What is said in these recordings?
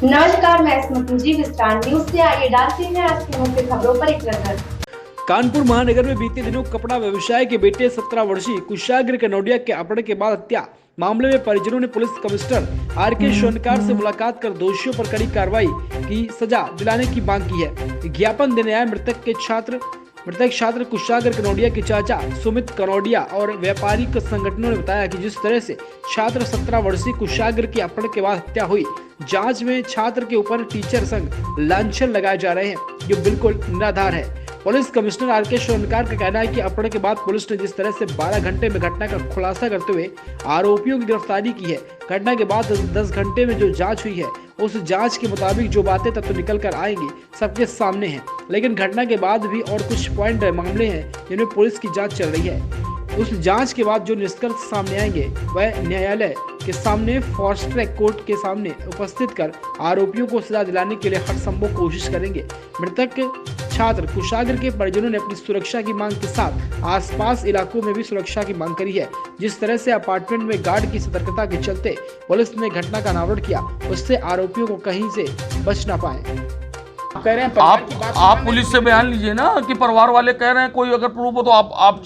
नमस्कार, मैं स्मृति जी। विस्तार न्यूज से आइए डालते हैं आज की मुख्य खबरों पर एक नजर। कानपुर महानगर में बीते दिनों कपड़ा व्यवसाय के बेटे 17 वर्षीय कुशाग्र कनौडिया के अपहरण के बाद हत्या मामले में परिजनों ने पुलिस कमिश्नर आर.के. स्वर्णकार से मुलाकात कर दोषियों पर कड़ी कार्रवाई की सजा दिलाने की मांग की है। ज्ञापन देने आए मृतक छात्र कुशाग्र कनौडिया के चाचा सुमित कनौडिया और व्यापारिक संगठनों ने बताया कि जिस तरह से छात्र 17 वर्षीय कुशाग्र की अपहरण के बाद हत्या हुई, जांच में छात्र के ऊपर टीचर संघ लांछन लगाए जा रहे हैं, जो बिल्कुल निराधार है। Police commissioner R K. स्वर्णकार का कहना है कि अपहरण के बाद पुलिस ने जिस तरह से 12 घंटे में घटना का खुलासा करते हुए आरोपियों की गिरफ्तारी की है, घटना के बाद 10 घंटे में जो जांच हुई है उस जांच के मुताबिक जो बातें तत्व निकल कर आएंगी सबके सामने हैं। लेकिन घटना के बाद भी और कुछ पॉइंट मामले हैं जिनमें पुलिस की जांच चल रही है। उस जांच के बाद जो निष्कर्ष सामने आएंगे वह न्यायालय के सामने फास्ट ट्रैक कोर्ट के सामने उपस्थित कर आरोपियों को सजा दिलाने के लिए हर संभव कोशिश करेंगे। मृतक छात्र कुशाग्र के परिजनों ने अपनी सुरक्षा की मांग के साथ आसपास इलाकों में भी सुरक्षा की मांग करी है। जिस तरह से अपार्टमेंट में गार्ड की सतर्कता के चलते पुलिस ने घटना का अनावरण किया, उससे आरोपियों को कहीं से बच ना पाए। कह रहे हैं आप पुलिस से बयान लीजिए ना कि परिवार वाले कह रहे हैं कोई अगर प्रूफ हो तो आप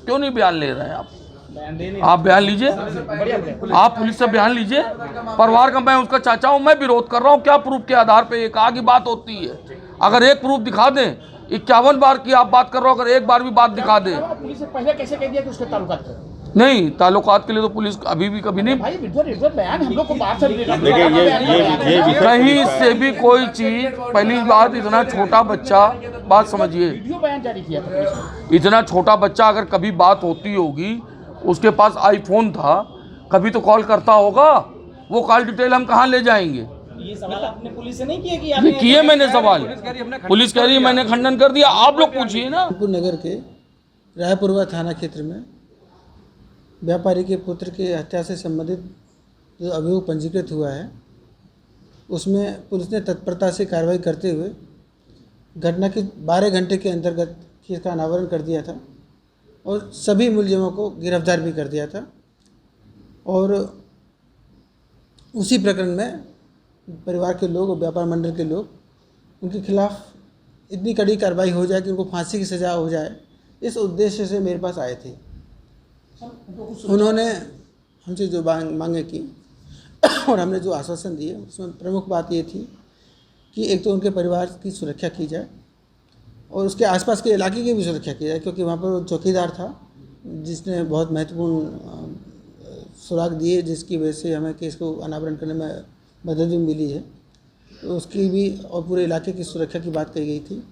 क्यों नहीं बयान ले रहे हैं? आप बयान लीजिए, आप पुलिस से बयान लीजिए। परिवार का मैं उसका चाचा हूं, मैं विरोध कर रहा हूं। क्या प्रूफ के आधार पे एक आगे बात होती है? अगर एक प्रूफ दिखा दें, 51 बार की आप बात कर रहे हो, अगर एक बार भी बात दिखा दें। पुलिस ने पहले कैसे कह दिया कि उसके ताल्लुकात थे? नहीं, ताल्लुकात के लिए तो पुलिस अभी भी कभी नहीं। भाई विद्वत बयान हम लोग को बात से कहीं से भी कोई चीज। पहली बात, इतना छोटा बच्चा, बात समझिए, वीडियो बयान जारी किया था पुलिस ने। इतना छोटा बच्चा अगर कभी बात होती होगी, उसके पास आईफोन था, कभी तो कॉल करता होगा। वो कॉल डिटेल हम कहाँ ले जाएंगे? ये सवाल आपने पुलिस से नहीं किया कि आपने किए? मैंने सवाल, पुलिस कह रही है मैंने खंडन कर दिया। आप लोग पूछिए ना। कानपुर नगर के रायपुरवा थाना क्षेत्र में व्यापारी के पुत्र की हत्या से संबंधित जो अभियोग पंजीकृत हुआ है, उसमें पुलिस ने तत्परता से कार्रवाई करते हुए घटना के 12 घंटे के अंतर्गत केस का अनावरण कर दिया था और सभी मुलजिमों को गिरफ्तार भी कर दिया था। और उसी प्रकरण में परिवार के लोग और व्यापार मंडल के लोग, उनके खिलाफ इतनी कड़ी कार्रवाई हो जाए कि उनको फांसी की सज़ा हो जाए, इस उद्देश्य से मेरे पास आए थे। उन्होंने हमसे जो मांगे की और हमने जो आश्वासन दिए, उसमें प्रमुख बात ये थी कि एक तो उनके परिवार की सुरक्षा की जाए और उसके आसपास के इलाके की भी सुरक्षा की जाए, क्योंकि वहाँ पर वो चौकीदार था जिसने बहुत महत्वपूर्ण सुराग दिए, जिसकी वजह से हमें केस को अनावरण करने में मदद भी मिली है। तो उसकी भी और पूरे इलाके की सुरक्षा की बात कही गई थी।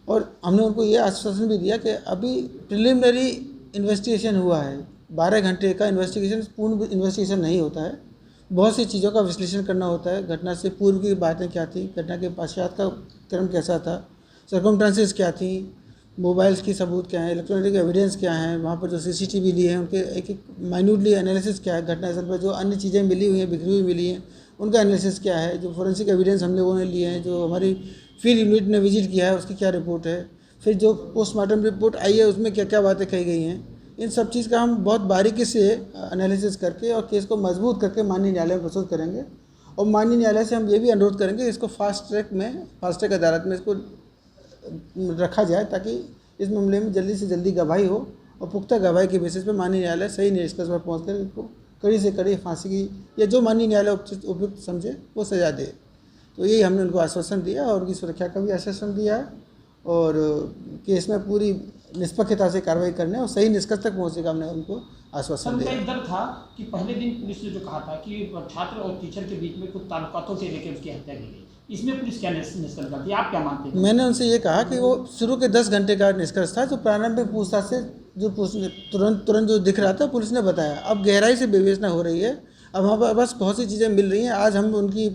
और हमने उनको ये आश्वासन भी दिया कि अभी प्रिलिमिनरी इन्वेस्टिगेशन हुआ है। 12 घंटे का इन्वेस्टिगेशन पूर्ण इन्वेस्टिगेशन नहीं होता है। बहुत सी चीज़ों का विश्लेषण करना होता है। घटना से पूर्व की बातें क्या थी, घटना के पश्चात का क्रम कैसा था, सर्कमस्टांसेस क्या थी, मोबाइल्स की सबूत क्या है, इलेक्ट्रॉनिक एविडेंस क्या है, वहाँ पर जो सीसीटीवी लिए हैं उनके एक माइन्यूटली एनालिसिस क्या है, घटनास्थल पर जो अन्य चीज़ें मिली हुई हैं, बिखरी हुई मिली हैं, उनका एनालिसिस क्या है, जो फोरेंसिक एविडेंस हम लोगों ने लिए हैं, जो हमारी फील्ड यूनिट ने विजिट किया है उसकी क्या रिपोर्ट है, फिर जो पोस्टमार्टम रिपोर्ट आई है उसमें क्या क्या बातें कही गई हैं। इन सब चीज़ का हम बहुत बारीकी से एनालिसिस करके और केस को मजबूत करके माननीय न्यायालय में प्रस्तुत करेंगे। और माननीय न्यायालय से हम ये भी अनुरोध करेंगे इसको फास्ट ट्रैक अदालत में इसको रखा जाए, ताकि इस मामले में जल्दी से जल्दी गवाही हो और पुख्ता गवाही के बेसिस पर माननीय न्यायालय सही निष्कर्ष पर पहुँच कर इनको कड़ी से कड़ी फांसी की या जो माननीय न्यायालय उपयुक्त समझे वो सज़ा दे। तो यही हमने उनको आश्वासन दिया और उनकी सुरक्षा का भी आश्वासन दिया है और केस में पूरी निष्पक्षता से कार्रवाई करने और सही निष्कर्ष तक पहुँचेगा, हमने उनको आश्वासन दिया। एक डर था कि पहले दिन पुलिस ने जो कहा था कि छात्र और टीचर के बीच में कुछ ताल्लुकातों से लेकर उसकी हत्या की गई, इसमें पुलिस क्या निष्कर्ष करती है? आप क्या मानते हैं? मैंने उनसे ये कहा कि वो शुरू के 10 घंटे का निष्कर्ष था, जो प्रारंभिक पूछताछ से जो तुरंत जो दिख रहा था पुलिस ने बताया। अब गहराई से विवेचना हो रही है, अब हमारे पास बहुत सी चीज़ें मिल रही हैं। आज हम उनकी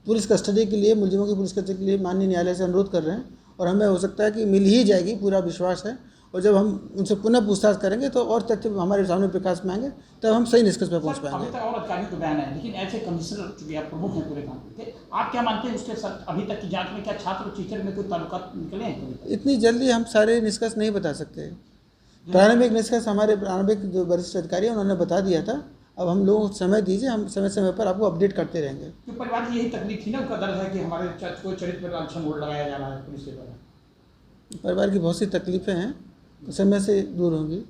पुलिस कस्टडी के लिए, मुलजिमों की पुलिस कस्टडी के लिए माननीय न्यायालय से अनुरोध कर रहे हैं और हमें हो सकता है कि मिल ही जाएगी, पूरा विश्वास है। और जब हम उनसे पुनः पूछताछ करेंगे तो और तथ्य हमारे सामने प्रकाश में आएंगे, तब हम सही निष्कर्ष पर पहुंच पाएंगे। अभी तक और अधिकारियों को बयान है, लेकिन ऐसे कमिश्नर चूंकि आप प्रमुख हैं पूरे काम के, आप क्या मानते हैं उसके साथ अभी तक की जांच में क्या छात्र और टीचर में कोई ताल्लुकात निकले हैं? इतनी जल्दी हम सारे निष्कर्ष नहीं बता सकते। प्रारंभिक निष्कर्ष हमारे प्रारंभिक जो वरिष्ठ अधिकारी हैं उन्होंने बता दिया था। अब हम लोगों को समय दीजिए, हम समय समय पर आपको अपडेट करते रहेंगे। तो परिवार की यही तकलीफ थी ना, उनका दर्द है कि हमारे कोई चरित्र पर लांछन वोट लगाया जा रहा है पुलिस के द्वारा। परिवार की बहुत सी तकलीफ़ें हैं, समय से दूर होंगी।